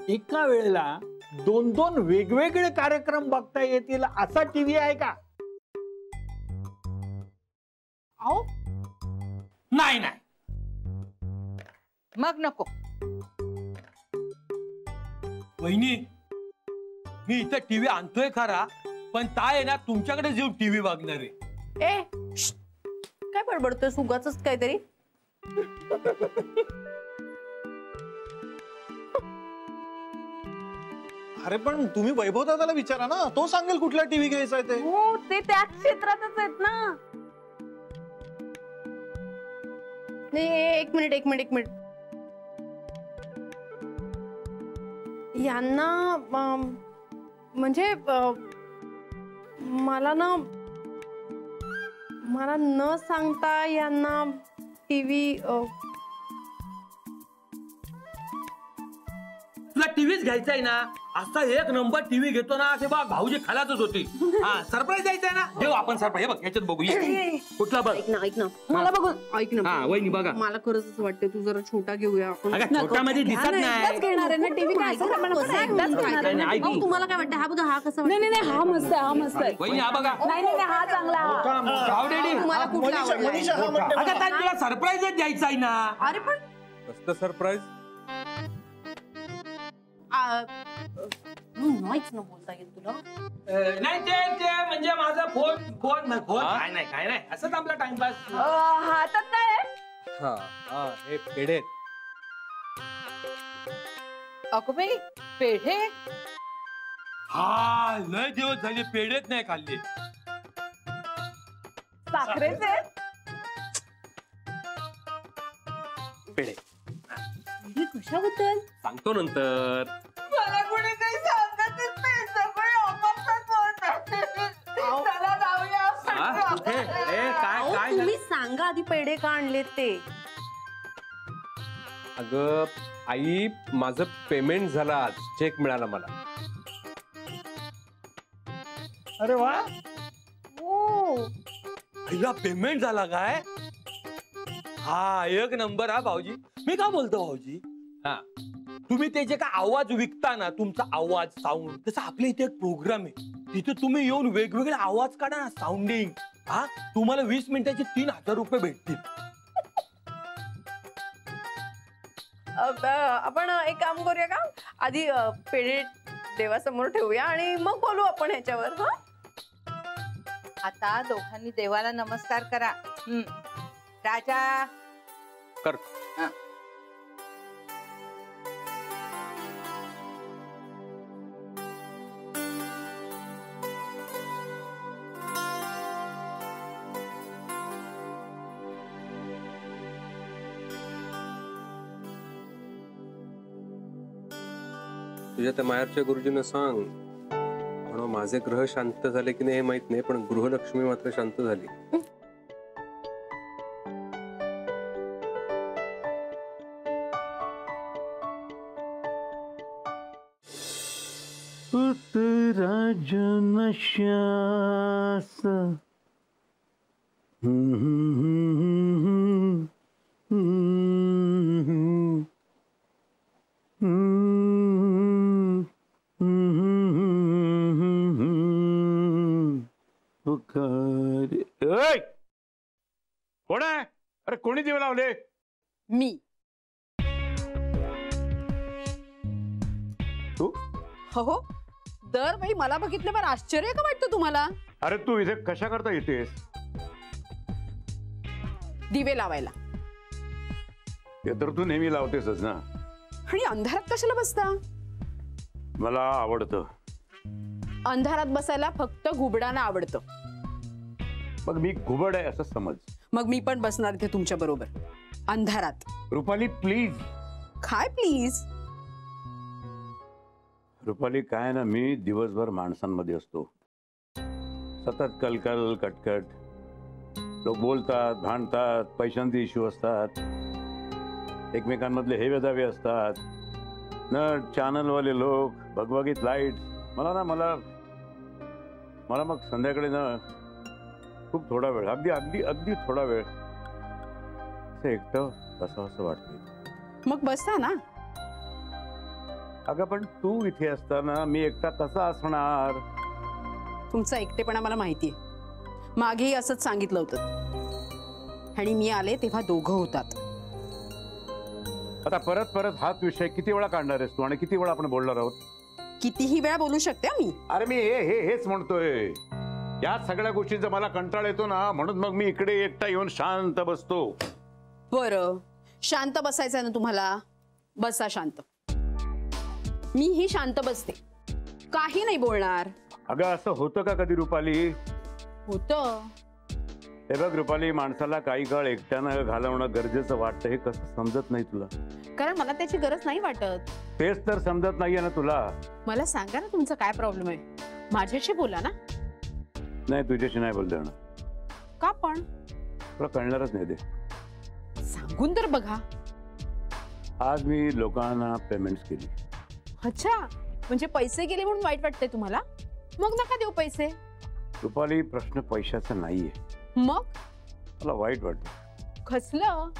एका वेळेला 2-2 वेगवेगळे कार्यक्रम बघता येतील असा टीव्ही आहे का? अहो नाही नाही. मग नको. वहिनी, मी इथं टीव्ही आणतोय खरा, पण काय आहे ना, तुमच्याकडे जेव टीव्ही बघणार आहे. ए काय बडबडतोय उगाचच काहीतरी. अरे पण तुम्ही वैभव दादाला विचारा ना, तो सांगेल कुठला टीव्ही घ्यायचा आहे ते. हो ते त्या क्षेत्रातच आहेत ना. नाही एक मिनिट यांना म्हणजे मला न सांगता यांना टीव्ही तुला टीव्हीच घ्यायचा आहे ना, असा एक नंबर टीव्ही घेतो ना, असे बघ भाऊजी खालातच होती. हा सरप्राईज द्यायचा आहे ना, देऊ आपण सरप्राईज. हे बघ याच्यात बघू, कुठला बघ. ऐक ना मला बघून ऐक ना. हा वहिनी बघा, मला खरंच असं वाटतं तू जरा छोटा घेऊया आपण. छोटा मध्ये दिसत नाही. घेणार आहे ना टीव्ही. काय तुम्हाला काय वाटतं? हा बघा, हा कसा? नाही हा मस्त आहे, हा मस्त आहे. वहिनी हा बघा. नाही हा चांगला. तुम्हाला कुठला आवडला? आता तुला सरप्राईजच द्यायचा आहे ना. अरे पण कसलं सरप्राईज? नाहीच न बोलता येईल तुला. नाही ते म्हणजे माझा फोन काय नाही असंच आपला टाइमपास. हातात काय आहे? हा हे पेढे. अगो बाई पेढे. हा लय दिवस झाले पेढेच नाही खाल्ले. साखरेचे पेढे कशाबद्दल सांगतो नंतर. मला कोणी काही सांगतच नाही. सगळे आपापसात बोलतात. चला जाऊया. काय तुम्ही सांगा आधी पेढे का आणलेत ते. अगं आई, माझं पेमेंट झालं आज, चेक मिळाला मला. अरे वा. हो पहिला पेमेंट झाला काय? हा एक नंबर. हा भाऊजी, मी काय बोलतो भाऊजी, हा तुम्ही त्याचे काय आवाज विकता ना, तुमचा आवाज साऊंड, तसं आपल्या इथे एक प्रोग्राम आहे, तिथे तुम्ही येऊन वेगवेगळे आवाज काढा ना, साऊंडिंग. हा तुम्हाला 20 मिनिटाचे 3000 रुपये भेटतील. आपण एक काम करूया का, आधी पेढे देवासमोर ठेवूया आणि मग बोलू आपण ह्याच्यावर. हा आता दोघांनी देवाला नमस्कार करा. राजा कर. तुझ्या त्या माहेरच्या गुरुजींना सांग, म्हणून माझे ग्रह शांत झाले की नाही हे माहित नाही, पण गृहलक्ष्मी मात्र शांत झाली. राजनश्यास कोण आहे? अरे कोणी दिवे लावले? मी. तू? हो दरवेळी मला बघितल्यावर आश्चर्य का वाटतं तुम्हाला? अरे तू इथे कशा करता येतेस? दिवे लावायला. ते तर तू नेहमी लावतेसच ना. आणि अंधारात कशाला बसता? मला आवडतं. अंधारात बसायला फक्त घुबडांना आवडतं. मग मी घुबड आहे असं समज. मग मी पण बसणार इथे तुमच्या बरोबर अंधारात. रुपाली प्लीज. काय प्लीज? रुपाली काय ना, मी दिवसभर माणसांमध्ये असतो, सतत कलकल कटकट, लोक बोलतात, भांडतात, पैशांचे इश्यू असतात, एकमेकांमधले हेवेदावे असतात, न चॅनलवाले लोक, भगभगीत लाईट. मला मग संध्याकाळी ना खूप थोडा वेळ, अगदी थोडा वेळ असं एकटं असं वाटतं. मग बसा ना. अगं पण तू इथे असताना मी एकटा कसा असणार? तुमचा एकटेपणा मला माहितीये, मागेही असंच सांगितलं होतं आणि मी आले तेव्हा दोघं होतात. आता परत परत हाच विषय किती वेळा काढणार आहेस तू आणि किती वेळा आपण बोलणार आहोत? कितीही वेळा बोलू शकते मी. अरे मी हेच म्हणतोय. या सगळ्या गोष्टींचा मला कंटाळ येतो ना, म्हणून मग मी इकडे एकटा येऊन शांत बसतो. बरं, शांत बसायचंय ना तुम्हाला? बसा शांत. मीही शांत बसते, काही नाही बोलणार. अगं असं होतं का कधी रुपाली? होतं. हे बघ रुपाली, माणसाला काही काळ एकट्यानं घालवणं गरजेचं वाटतं, हे कसं समजत नाही तुला? कारण मला त्याची गरज नाही वाटत. तेच तर समजत नाहीये ना तुला. मला सांगा ना तुमचा काय प्रॉब्लेम आहे, माझ्याशी बोला ना. नाही, तुझ्याशी नाही बोलतो ना. का पण? तुला कळणारच नाही ते. सांगून तर बघा. आज मी लोकांना पेमेंट्स केली. अच्छा, म्हणजे पैसे गेले म्हणून वाईट वाटतंय तुम्हाला? मग नका देऊ पैसे. रुपाली, प्रश्न पैशाचा नाहीये. मग मला वाईट वाटतं. कसलं?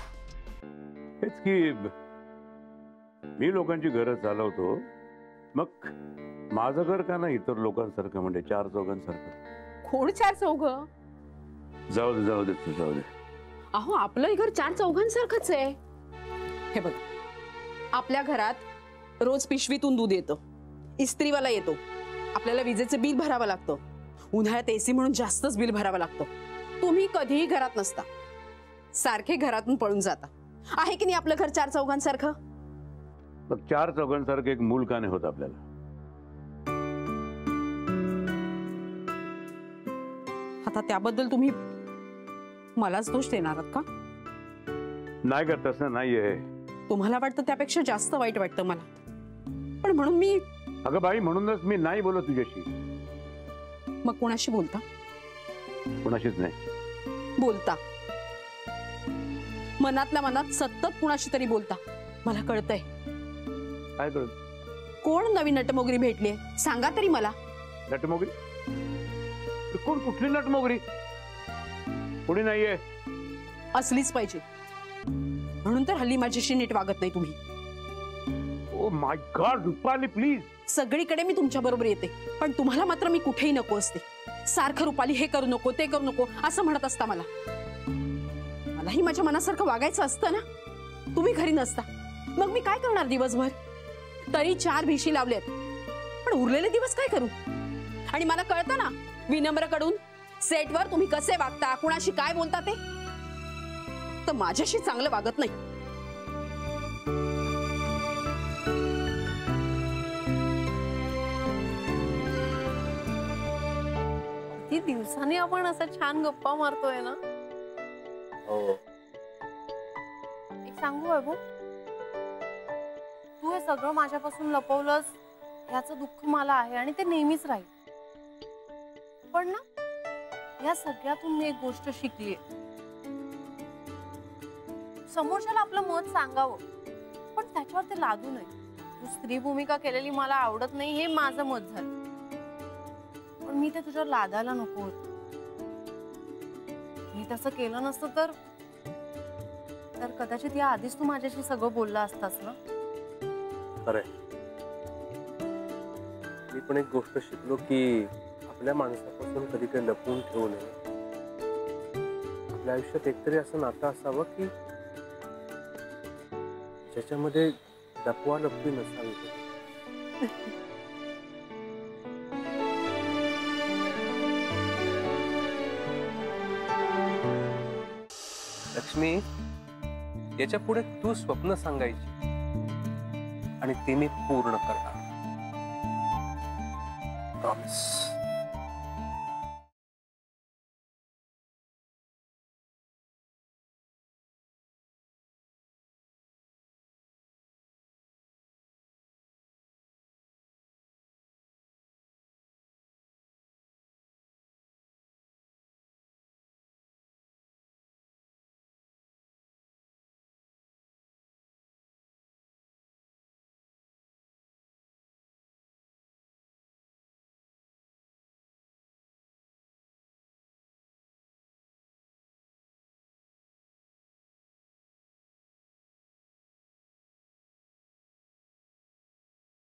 हेच की मी लोकांची गरज चालवतो, मग माझं घर का नाही इतर लोकांसारखं, म्हणजे चार चौघांसारखं? कोण चार चौघ? जाऊ दे जाऊ दे तू, जाऊ दे. अहो, आपलं घर चार चौघांसारखंच आहे. हे बघ, आपल्या घरात रोज पिशवीतून दूध येतं, इस्त्रीवाला येतो, आपल्याला विजेचं बिल भरावं लागतं, उन्हाळ्यात एसी म्हणून जास्तच बिल भरावं लागतं. तुम्ही कधीही घरात नसता, सारखे घरातून पळून जाता. आहे की नाही आपलं घर चार चौघांसारखं? मग चार चौघांसारखं एक मूल का नाही होत आपल्याला? आता त्याबद्दल तुम्ही मलाच दोष देणार आहात का? नाही का, तसं नाहीये. तुम्हाला वाटतं त्यापेक्षा जास्त वाईट वाटतं मला. पण म्हणून मी. अगं बाई, म्हणूनच मी नाही बोलत तुझ्याशी. मग कोणाशी बोलता? कोणाशीच नाही बोलता. मनातल्या मनात सतत कुणाशी तरी बोलता. मला कळतंय. काय कळत? कोण नवीन नटमोगरी भेटलीये सांगा तरी मला. नटमोगरी? कोण? कुठली नटमोगरी? कोणी नाहीये. असलीच पाहिजे, म्हणून तर हल्ली माझ्याशी नीट वागत नाही तुम्ही. Oh my God Rupali, please. सगळीकडे मी तुमच्या बरोबर येते, पण तुम्हाला मात्र मी कुठेही नको असते. सारखं रुपाली हे करू नको ते करू नको असं म्हणत असता मला. मलाही माझ्या मनासारखं वागायचं असतं ना. तुम्ही घरी नसता, मग मी काय करणार दिवसभर? तरी 4 भिशी लावल्यात, पण उरलेले दिवस काय करू? आणि मला कळतं ना विनम्र कडून सेटवर तुम्ही कसे वागता, कुणाशी काय बोलता ते. तर माझ्याशी चांगलं वागत नाही. किती दिवसांनी आपण असं छान गप्पा मारतोय ना. हो. एक सांगू बाबू, तू हे सगळं माझ्यापासून लपवलंस याचं दुःख मला आहे आणि ते नेहमीच राहील. पण ना, या सगळ्यातून मी एक गोष्ट शिकलीये. समोरच्याला आपलं मत सांगावं, पण त्याच्यावर ते लादू नये. तू स्त्री भूमिका केलेली मला आवडत नाही हे माझं मत झालं, पण मी ते तुझ्यावर लादायला नको होतं. मी तसं केलं नसतं तर कदाचित या आधीच तू माझ्याशी सगळं बोलला असतास ना. खरंय. मी पण एक गोष्ट शिकलो की आपल्या माणसापासून कधी काही लपवून ठेवू नये. आपल्या आयुष्यात एकतरी असं नातं असावं की ज्याच्यामध्ये लपवा लपवी नसावी. लक्ष्मी, याच्या पुढे तू स्वप्न सांगायची आणि ते मी पूर्ण करणार. प्रॉमिस.